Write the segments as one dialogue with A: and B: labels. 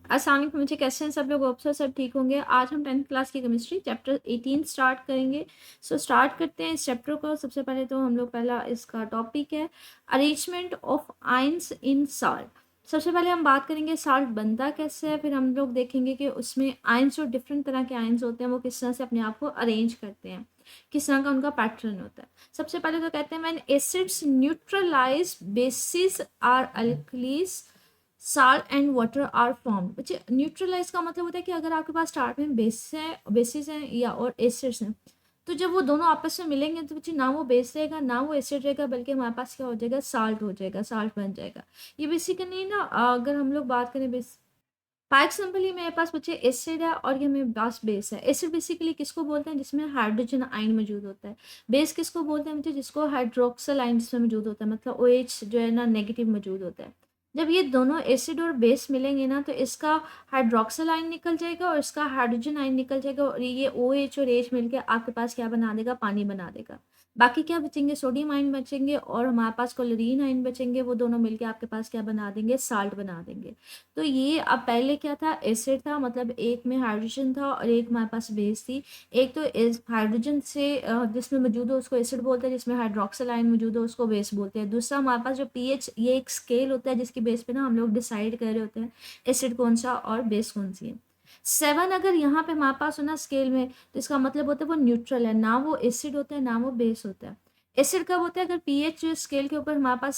A: अस्सलाम वालेकुम बच्चे, कैसे हैं सब लोग? होप सो सब ठीक होंगे। आज हम 10th क्लास की केमिस्ट्री चैप्टर 18 स्टार्ट करेंगे। स्टार्ट करते हैं इस चैप्टर को। सबसे पहले तो हम लोग पहला इसका टॉपिक है arrangement of ions in salt. सबसे पहले हम बात करेंगे साल्ट बनता कैसे है, फिर हम लोग देखेंगे कि उसमें आयंस जो डिफरेंट तरह के आयंस होते हैं वो किस तरह से अपने आप को अरेंज करते हैं, किस तरह का उनका पैटर्न होता है। सबसे पहले तो कहते हैं when acids neutralise bases are alkalis salt and water are form. बच्चे न्यूट्रलाइज का मतलब होता है कि अगर आपके पास स्टार्ट में बेसिस हैं या और एसिड्स हैं, तो जब वो दोनों आपस में मिलेंगे तो बच्चे ना वो बेस रहेगा ना वो एसिड रहेगा, बल्कि हमारे पास क्या हो जाएगा, साल्ट हो जाएगा, साल्ट बन जाएगा। ये बेसिकली ना अगर हम लोग बात करें बेस फॉर एग्जाम्पल, ये मेरे पास बच्चे एसिड है और ये मेरे पास बेस है। एसिड बेसिकली किसको बोलते हैं, जिसमें हाइड्रोजन आयन मौजूद होता है। बेस किसको बोलते हैं बच्चे, जिसको हाइड्रोक्सल आयन जिसमें मौजूद होता है, मतलब OH जो है ना नेगेटिव मौजूद होता है। जब ये दोनों एसिड और बेस मिलेंगे ना, तो इसका हाइड्रोक्सल आयन निकल जाएगा और इसका हाइड्रोजन आयन निकल जाएगा, और ये OH और H मिलकर आपके पास क्या बना देगा, पानी बना देगा। बाकी क्या बचेंगे, सोडियम आयन बचेंगे और हमारे पास क्लोरीन आयन बचेंगे। वो दोनों मिलके आपके पास क्या बना देंगे, साल्ट बना देंगे। तो ये अब पहले क्या था, एसिड था, मतलब एक में हाइड्रोजन था और एक हमारे पास बेस थी। एक तो इस हाइड्रोजन से जिसमें मौजूद हो उसको एसिड बोलते हैं, जिसमें हाइड्रोक्सल आयन मौजूद हो उसको बेस बोलते हैं। दूसरा हमारे पास जो पीएच, ये एक स्केल होता है जिसकी बेस पे ना हम लोग डिसाइड कर रहे होते हैं एसिड कौन सा और बेस कौन सी है। 7 अगर यहाँ पे हमारे पास हो ना स्केल में, तो इसका मतलब होता है वो न्यूट्रल है, ना वो एसिड होता है ना वो बेस होता है। एसिड कब होता है, अगर पीएच स्केल के ऊपर हमारे पास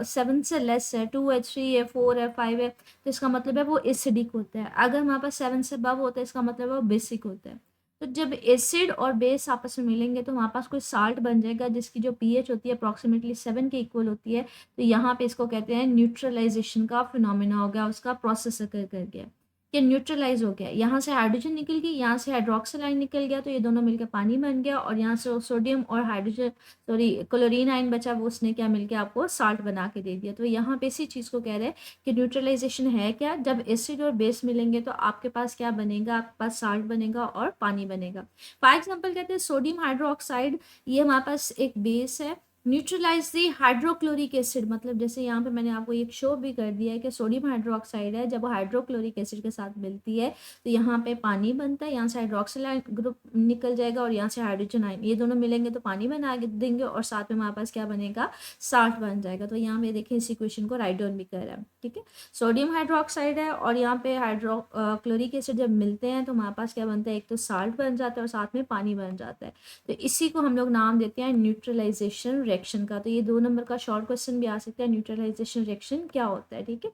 A: 7 से लेस है, 2 है, 3 है, 4 है, 5 है, तो इसका मतलब है वो एसिडिक होता है। अगर हमारे पास 7 से अबव होता है, इसका मतलब है वो बेसिक होता है। तो जब एसिड और बेस आपस में मिलेंगे तो हमारे पास कोई साल्ट बन जाएगा जिसकी जो पीएच होती है अप्रॉक्सीमेटली 7 के इक्वल होती है। तो यहाँ पे इसको कहते हैं न्यूट्रलाइजेशन का फिनोमेना हो गया, उसका प्रोसेस अकर कर गया कि न्यूट्रलाइज हो गया। यहाँ से हाइड्रोजन निकल गई, यहाँ से हाइड्रोक्सिल आयन निकल गया, तो ये दोनों मिलकर पानी बन गया, और यहाँ से सोडियम और हाइड्रोजन सॉरी क्लोरीन आयन बचा, वो उसने क्या मिलके आपको साल्ट बना के दे दिया। तो यहाँ पे इसी चीज़ को कह रहे हैं कि न्यूट्रलाइजेशन है क्या, जब एसिड और बेस मिलेंगे तो आपके पास क्या बनेगा, आपके पास साल्ट बनेगा और पानी बनेगा। फॉर एग्जाम्पल कहते हैं सोडियम हाइड्रोक्साइड, ये हमारे पास एक बेस है। न्यूट्रलाइज दी हाइड्रोक्लोरिक एसिड, मतलब जैसे यहाँ पे मैंने आपको एक शो भी कर दिया है कि सोडियम हाइड्रोक्साइड है, जब वो हाइड्रोक्लोरिक एसिड के साथ मिलती है तो यहाँ पे पानी बनता है। यहाँ से हाइड्रोक्सिल आयन ग्रुप निकल जाएगा और यहाँ से हाइड्रोजन आयन, ये दोनों मिलेंगे तो पानी बना देंगे और साथ में हमारे पास क्या बनेगा, साल्ट बन जाएगा। तो यहाँ पे देखिए इस इक्वेशन को राइट डाउन भी कर रहा है, ठीक है। सोडियम हाइड्रोक्साइड है और यहाँ पे हाइड्रोक्लोरिक एसिड जब मिलते हैं तो हमारे पास क्या बनता है, एक तो साल्ट बन जाता है और साथ में पानी बन जाता है। तो इसी को हम लोग नाम देते हैं न्यूट्रलाइजेशन रिएक्शन का। तो ये 2 नंबर का शॉर्ट क्वेश्चन भी आ सकता है, न्यूट्रलाइजेशन रिएक्शन क्या होता है, ठीक है।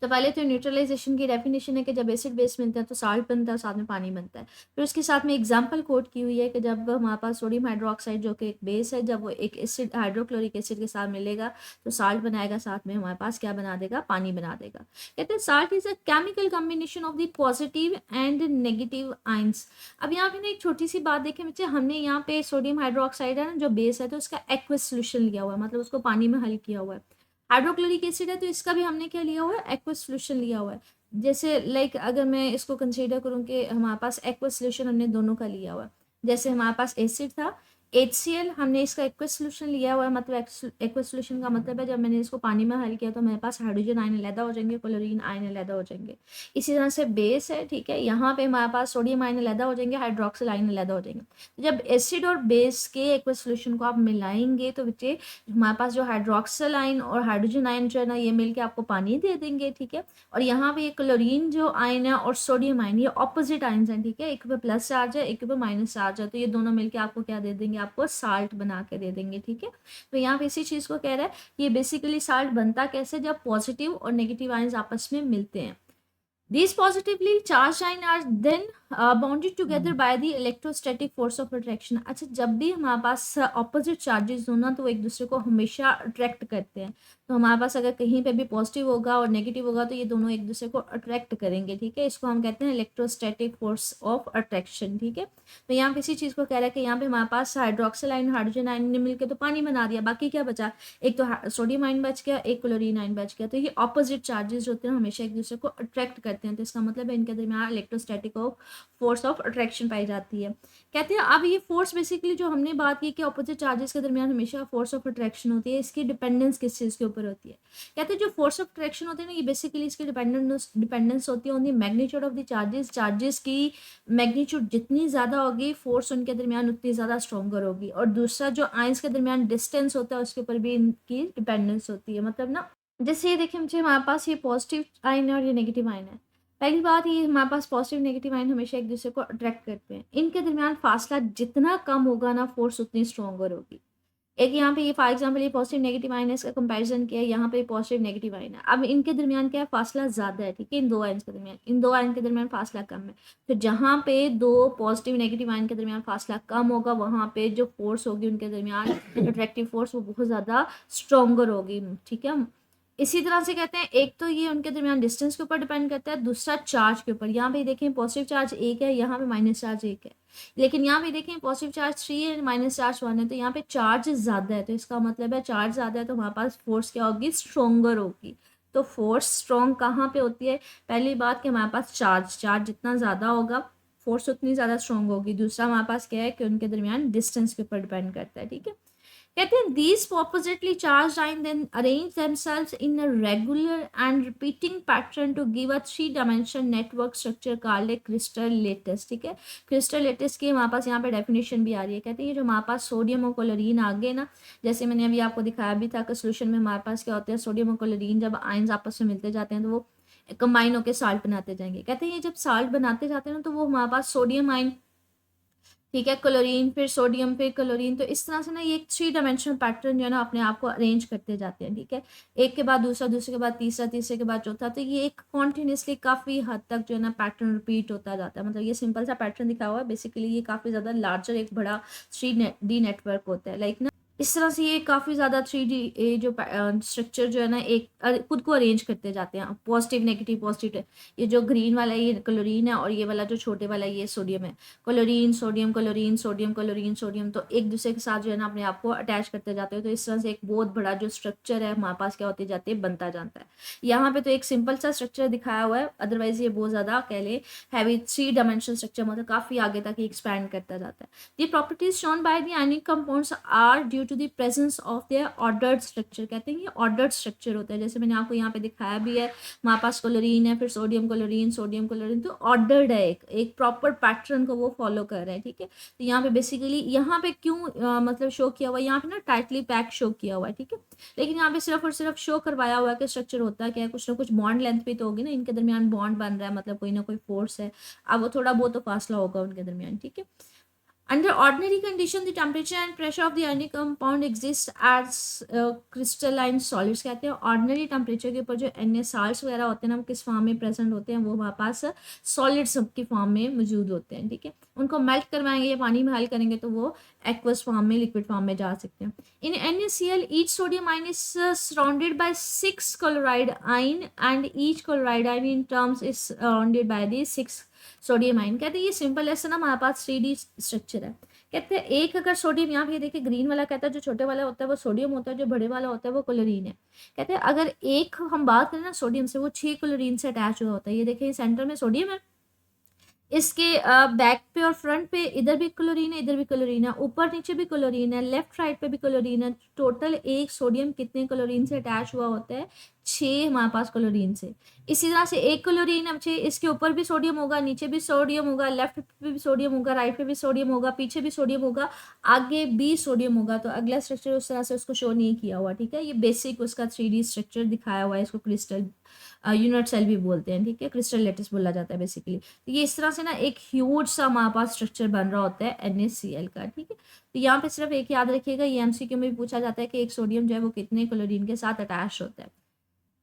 A: तो पहले तो न्यूट्रलाइजेशन की डेफिनेशन है कि जब एसिड बेस मिलता है तो साल्ट बनता है और साथ में पानी बनता है। फिर उसके साथ में एग्जांपल कोट की हुई है कि जब हमारे पास सोडियम हाइड्रोक्साइड जो कि एक बेस है, जब वो एक एसिड हाइड्रोक्लोरिक एसिड के साथ मिलेगा तो साल्ट बनाएगा, साथ में हमारे पास क्या बना देगा, पानी बना देगा। कहते हैं salt is a chemical combination of the positive and negative ions. अब यहाँ पे ना एक छोटी सी बात देखें बच्चे, हमने यहाँ पे सोडियम हाइड्रोक्साइड है ना जो बेस है, तो उसका एक्वस सोल्यूशन लिया हुआ है, मतलब उसको पानी में हल किया हुआ है। हाइड्रोक्लोरिक एसिड है तो इसका भी हमने क्या लिया हुआ है, एक्वस सोल्यूशन लिया हुआ है। जैसे लाइक अगर मैं इसको कंसीडर करूँ कि हमारे पास एक्वस सोल्यूशन हमने दोनों का लिया हुआ है। जैसे हमारे पास एसिड था HCl, हमने इसका एक्वस सोल्यूशन लिया हुआ है, मतलब एक्वस सोल्यूशन का मतलब है जब मैंने इसको पानी में हल किया तो मेरे पास हाइड्रोजन आयन अलग हो जाएंगे, क्लोरीन आयन अलग हो जाएंगे। इसी तरह से बेस है, ठीक है, यहाँ पे हमारे पास सोडियम आयन अलग हो जाएंगे, हाइड्रोक्सिल आयन अलग हो जाएंगे। तो जब एसिड और बेस के एक्वस सोल्यूशन को आप मिलाएंगे तो बच्चे हमारे पास जो हाइड्रोक्सिल आयन और हाइड्रोजन आयन जो है ना, ये मिलके आपको पानी दे देंगे, ठीक है। और यहाँ पे ये क्लोरीन जो आयन है और सोडियम आयन, ये ऑपोजिट आयन है, ठीक है, एक पे प्लस चार्ज है एक पे माइनस चार्ज है, तो ये दोनों मिलके आपको क्या दे देंगे, आपको साल्ट बना के दे देंगे, ठीक है। तो यहाँ पे इसी चीज को कह रहा है कि ये बेसिकली साल्ट बनता कैसे, जब पॉजिटिव और नेगेटिव आयन आपस में मिलते हैं। These positively charged ions are then bonded together by the electrostatic force of attraction। अच्छा, जब भी हमारे पास ऑपोजिट चार्जेस हो ना तो वो एक दूसरे को हमेशा अट्रैक्ट करते हैं। तो हमारे पास अगर कहीं पे भी पॉजिटिव होगा और नेगेटिव होगा तो ये दोनों एक दूसरे को अट्रैक्ट करेंगे, ठीक है। इसको हम कहते हैं इलेक्ट्रोस्टैटिक फोर्स ऑफ अट्रैक्शन, ठीक है। तो यहाँ पे इसी चीज़ को कह रहा है कि यहाँ पे हमारे पास हाइड्रोक्सिल आयन हाइड्रोजन आयन ने मिलकर तो पानी बना दिया, बाकी क्या बचा, एक तो सोडियम आयन बच गया, एक क्लोरीन आयन बच गया। तो ये ऑपोजिट चार्जेस होते हैं हमेशा एक दूसरे को अट्रैक्ट करते हैं, तो इसका मतलब है इनके दरमियान इलेक्ट्रोस्टैटिक फोर्स ऑफ अट्रैक्शन पाई जाती है। कहते हैं अब ये फोर्स बेसिकली जो हमने बात की कि ऑपोजिट चार्जेस के दरमियान हमेशा फोर्स ऑफ अट्रैक्शन होती है, इसकी डिपेंडेंस किस चीज़ के ऊपर ऊपर होती है। कहते हैं जो फोर्स ऑफ अट्रैक्शन होते हैं ना, ये बेसिकली इसकी डिपेंडेंस होती है on the magnitude of the charges की मैग्नीट्यूड जितनी ज़्यादा होगी फोर्स उनके दरमियान उतनी ज़्यादा स्ट्रॉन्गर होगी। और दूसरा जो आइंस के दरमियान डिस्टेंस होता है उसके ऊपर भी इनकी डिपेंडेंस होती है। मतलब ना, जैसे ये देखिए मुझे हमारे पास ये पॉजिटिव आयन है और ये नेगेटिव आयन है। पहली बात, ये हमारे पास पॉजिटिव नेगेटिव आयन हमेशा एक दूसरे को अट्रैक्ट करते हैं। इनके दरमियान फासला जितना कम होगा ना, फोर्स उतनी स्ट्रॉन्गर होगी। एक यहाँ पे ये फॉर एग्जांपल ये पॉजिटिव नेगेटिव आयन है, इसका कंपैरिजन किया है, यहाँ पे पॉजिटिव नेगेटिव आयन है। अब इनके दरमियान क्या है, फासला ज़्यादा है, ठीक है, इन दो आयन के दरमियान, इन दो आयन के दरमियान फासला कम है। तो जहाँ पे दो पॉजिटिव नेगेटिव आयन के दरमियान फासला कम होगा, वहाँ पे जो फोर्स होगी उनके दरमियान अट्रैक्टिव फोर्स, वो बहुत ज़्यादा स्ट्रॉन्गर होगी, ठीक है। इसी तरह से कहते हैं, एक तो ये उनके दरमियान डिस्टेंस के ऊपर डिपेंड करता है, दूसरा चार्ज के ऊपर। यहाँ पे देखें पॉजिटिव चार्ज 1 है, यहाँ पे माइनस चार्ज 1 है, लेकिन यहाँ पे देखें पॉजिटिव चार्ज 3 है, माइनस चार्ज 1 है, तो यहाँ पे चार्ज ज़्यादा है। तो इसका मतलब है चार्ज ज़्यादा है तो हमारे पास फोर्स क्या होगी, स्ट्रोंगर होगी। तो फोर्स स्ट्रॉन्ग कहाँ पे होती है, पहली बात कि हमारे पास चार्ज जितना ज़्यादा होगा फोर्स उतनी ज़्यादा स्ट्रॉन्ग होगी। दूसरा हमारे पास क्या है कि उनके दरमियान डिस्टेंस के ऊपर डिपेंड करता है, ठीक है। कहते हैं these oppositely charged ions then arrange themselves in a regular and repeating pattern to give a three-dimensional network structure called a crystal lattice, ठीक है। क्रिस्टल लेटिस की हमारे पास यहाँ पे डेफिनेशन भी आ रही है। कहते हैं जो हमारे पास सोडियम और क्लोरीन आ गए ना, जैसे मैंने अभी आपको दिखाया भी था कि सोल्यूशन में हमारे पास क्या होता है, सोडियम और क्लोरीन जब आयंस आपस में मिलते जाते हैं तो वो कंबाइन होकर साल्ट बनाते जाएंगे। कहते हैं ये जब साल्ट बनाते जाते हैं ना, तो वो हमारे पास सोडियम आयन, ठीक है, क्लोरीन, फिर सोडियम, फिर क्लोरीन, तो इस तरह से ना ये एक 3 डायमेंशनल पैटर्न जो है ना अपने आप को अरेंज करते जाते हैं, ठीक है। एक के बाद दूसरा, दूसरे के बाद तीसरा, तीसरे के बाद चौथा, तो ये एक कॉन्टिन्यूसली काफ़ी हद तक जो है ना पैटर्न रिपीट होता जाता है। मतलब ये सिंपल सा पैटर्न दिखा हुआ है, बेसिकली ये काफ़ी ज़्यादा लार्जर एक बड़ा 3D नेटवर्क होता है। लाइक ना इस तरह से ये काफ़ी ज़्यादा 3D जो स्ट्रक्चर जो है ना एक खुद को अरेंज करते जाते हैं, पॉजिटिव नेगेटिव पॉजिटिव। ये जो ग्रीन वाला ये क्लोरीन है और ये वाला जो छोटे वाला ये सोडियम है, chlorine sodium chlorine sodium chlorine sodium, तो एक दूसरे के साथ जो है ना अपने आप को अटैच करते जाते हैं। तो इस तरह से एक बहुत बड़ा जो स्ट्रक्चर है हमारे पास क्या होते जाते हैं, बनता जाता है। यहाँ पे तो एक सिंपल सा स्ट्रक्चर दिखाया हुआ है, अदरवाइज ये बहुत ज़्यादा कह ले हैवी 3 डायमेंशनल स्ट्रक्चर, मतलब काफ़ी आगे तक एक्सपैंड करता जाता है। The properties shown by the ionic compounds are due to the presence of their ordered structure. कहते हैं ये ऑर्डर्ड स्ट्रक्चर होता है, जैसे मैंने आपको यहाँ पे दिखाया भी है, हमारे पास क्लोरीन है, फिर सोडियम क्लोरीन, तो ऑर्डर्ड है, एक प्रॉपर पैटर्न को वो फॉलो कर रहा है, ठीक है। तो यहाँ पे बेसिकली यहाँ पे क्यों मतलब शो किया हुआ है, यहाँ पे ना टाइटली पैक शो किया हुआ है, ठीक है। लेकिन यहाँ पे सिर्फ और सिर्फ शो करवाया हुआ है कि स्ट्रक्चर होता क्या है, कुछ ना कुछ बॉन्ड लेंथ भी तो होगी ना, इनके दरमियान बॉन्ड बन रहा है, मतलब कोई ना कोई फोर्स है, अब वो थोड़ा बहुत तो फासला होगा उनके दरमियान, ठीक है। Under ordinary condition, the temperature and pressure of the ionic compound exists as crystalline solids। कहते हैं ऑर्डिनरी टेम्परेचर के ऊपर जो Na साल्ट्स वगैरह होते हैं ना, वो किस फॉर्म में प्रेजेंट होते हैं, वो हमारे पास सॉलिड्स की फॉर्म में मौजूद होते हैं, ठीक है। उनको मेल्ट करवाएंगे या पानी में हल करेंगे तो वो एक्वस फॉर्म में, लिक्विड फॉर्म में जा सकते हैं। इन NaCl each sodium ion is surrounded by 6 chloride ion and each chloride ion in terms is surrounded by the 6 sodium ion. कहते हैं ये सिंपल है ना, हमारे पास 3D स्ट्रक्चर है। कहते हैं एक अगर सोडियम, यहाँ पे देखिए ग्रीन वाला कहता है जो छोटे वाला होता है वो सोडियम होता है, जो बड़े वाला होता है वो क्लोरीन है। कहते हैं अगर एक हम बात करें ना सोडियम से, वो 6 क्लोरीन से अटैच हुआ होता है। ये देखिए सेंटर में सोडियम है, इसके बैक पे और फ्रंट पे इधर भी क्लोरीन है, इधर भी क्लोरीन है, ऊपर नीचे भी क्लोरीन है, लेफ्ट राइट पे भी क्लोरीन है। टोटल एक सोडियम कितने क्लोरीन से अटैच हुआ होता है, 6 हमारे पास क्लोरीन से। इसी तरह से एक क्लोरीन है 6, इसके ऊपर भी सोडियम होगा, नीचे भी सोडियम होगा, लेफ्ट पे भी सोडियम होगा, राइट पे भी सोडियम होगा, पीछे भी सोडियम होगा, आगे भी सोडियम होगा। तो अगला स्ट्रक्चर उस तरह से उसको शो नहीं किया हुआ, ठीक है। ये बेसिक उसका 3D स्ट्रक्चर दिखाया हुआ है, इसको क्रिस्टल यूनिट सेल भी बोलते हैं, ठीक है, क्रिस्टल लेटिस बोला जाता है बेसिकली। तो ये इस तरह से ना एक ह्यूज सा हमारे पास स्ट्रक्चर बन रहा होता है NaCl का, ठीक है। तो यहाँ पे सिर्फ एक याद रखिएगा, ये MCQ में भी पूछा जाता है कि एक सोडियम जो है वो कितने क्लोरीन के साथ अटैच होता है।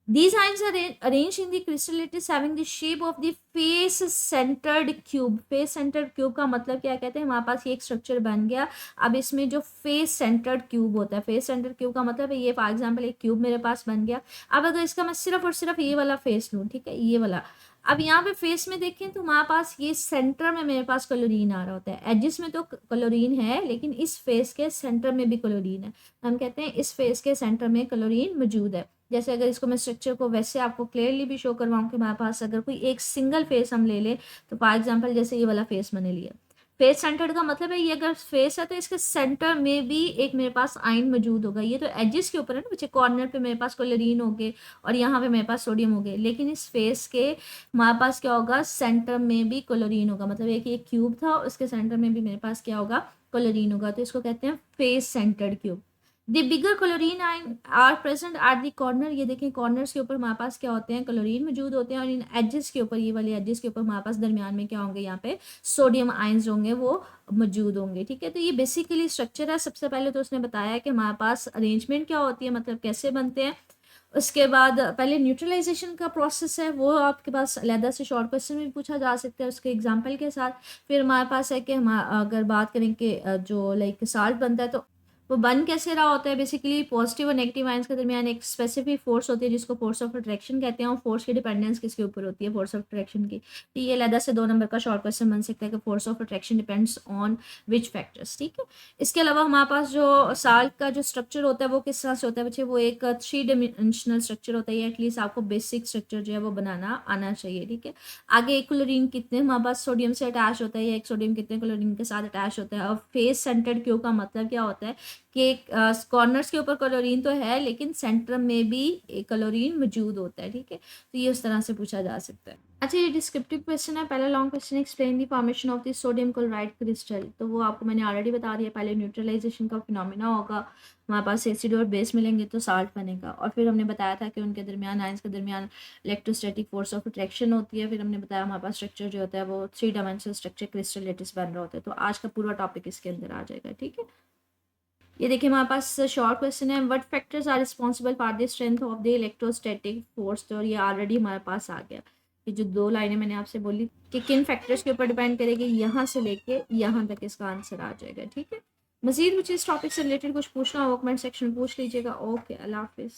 A: These ions are arranged in the crystal lattice having the shape of the face centered cube। face centered cube का मतलब क्या कहते हैं, हमारे पास ये एक स्ट्रक्चर बन गया। अब इसमें जो face centered cube होता है, face centered cube का मतलब है ये फॉर एग्जांपल एक क्यूब मेरे पास बन गया। अब अगर इसका मैं सिर्फ और सिर्फ ये वाला फेस लूँ, ठीक है, ये वाला, अब यहाँ पे फेस में देखें तो हमारे पास ये सेंटर में मेरे पास क्लोरीन आ रहा होता है। एजिस में तो क्लोरीन है, लेकिन इस फेस के सेंटर में भी क्लोरीन है। हम कहते हैं इस फेस के सेंटर में क्लोरीन मौजूद है। जैसे अगर इसको मैं स्ट्रक्चर को वैसे आपको क्लियरली भी शो करवाऊँ कि हमारे पास अगर कोई एक सिंगल फेस हम ले लें, तो फॉर एग्जांपल जैसे ये वाला फेस मैंने लिया, फेस सेंटर्ड का मतलब है ये अगर फेस है तो इसके सेंटर में भी एक मेरे पास आयन मौजूद होगा। ये तो एजेस के ऊपर है ना बच्चे, कॉर्नर पे मेरे पास क्लोरीन हो गए और यहाँ पे मेरे पास सोडियम हो गए, लेकिन इस फेस के हमारे पास क्या होगा, सेंटर में भी क्लोरीन होगा। मतलब एक क्यूब था, उसके सेंटर में भी मेरे पास क्या होगा, क्लोरीन होगा, तो इसको कहते हैं face centred cube. The bigger chlorine ion are present at the corner. ये देखें कॉर्नर्स के ऊपर हमारे पास क्या होते हैं, क्लोरीन मौजूद होते हैं, और इन एजेस के ऊपर, ये वाले एजेस के ऊपर हमारे पास दरमियान में क्या होंगे, यहाँ पे सोडियम आयंस होंगे वो मौजूद होंगे। ठीक है, तो ये बेसिकली स्ट्रक्चर है। सबसे पहले तो उसने बताया कि हमारे पास अरेंजमेंट क्या होती है, मतलब कैसे बनते हैं। उसके बाद पहले न्यूट्रलाइजेशन का प्रोसेस है, वो आपके पास अलहदा से शॉर्ट क्वेश्चन में भी पूछा जा सकता है उसके एग्जांपल के साथ। फिर हमारे पास है कि हम अगर बात करें कि जो लाइक साल्ट बनता है तो वो बन कैसे रहा होता है। बेसिकली पॉजिटिव और नेगेटिव आयंस के दरमियान एक स्पेसिफिक फोर्स होती है जिसको फोर्स ऑफ अट्रैक्शन कहते हैं, और फोर्स की डिपेंडेंस किसके ऊपर होती है, फोर्स ऑफ अट्रैक्शन की। तो ये अलहदा से 2 नंबर का शॉर्ट क्वेश्चन बन सकता है कि force of attraction depends on which factors. ठीक है, इसके अलावा हमारे पास जो साल्ट का जो स्ट्रक्चर होता है वो किस तरह से होता है बच्चे, वो एक 3 डायमेंशनल स्ट्रक्चर होता है। एटलीस्ट आपको बेसिक स्ट्रक्चर जो है वो बनाना आना चाहिए। ठीक है, आगे एक क्लोरीन कितने हमारे पास सोडियम से अटैच होता है, या एक सोडियम कितने क्लोरीन के साथ अटैच होता है। और फेस सेंटर्ड क्यू का मतलब क्या होता है कि कॉर्नर्स के ऊपर क्लोरीन तो है लेकिन सेंटर में भी एक क्लोरीन मौजूद होता है। ठीक है, तो ये उस तरह से पूछा जा सकता है। अच्छा, ये डिस्क्रिप्टिव क्वेश्चन है। पहला long question, explain the formation of the sodium chloride crystal. तो वो आपको मैंने ऑलरेडी बता दिया। पहले न्यूट्रलाइजेशन का फिनोमेना होगा, हमारे पास एसिड और बेस मिलेंगे तो साल्ट बनेगा। और फिर हमने बताया था कि उनके दरमियान, आयंस के दरमियान इलेक्ट्रोस्टैटिक फोर्स ऑफ अट्रैक्शन होती है। फिर हमने बताया हमारे पास स्ट्रक्चर जो होता है वो 3 डायमेंशनल स्ट्रक्चर क्रिस्टल लेटिस बन रहा होता है। तो आज का पूरा टॉपिक इसके अंदर आ जाएगा। ठीक है, ये देखिए हमारे पास शॉर्ट क्वेश्चन है, what factors are responsible for the strength of the electrostatic force. तो ये ऑलरेडी हमारे पास आ गया। ये जो 2 लाइनें मैंने आपसे बोली कि किन फैक्टर्स के ऊपर डिपेंड करेगी, यहाँ से लेके यहाँ तक इसका आंसर आ जाएगा। ठीक है, मजीद मुझे इस टॉपिक से रिलेटेड कुछ पूछना हो कमेंट सेक्शन में पूछ लीजिएगा। ओके, अल्लाह हाफिज़।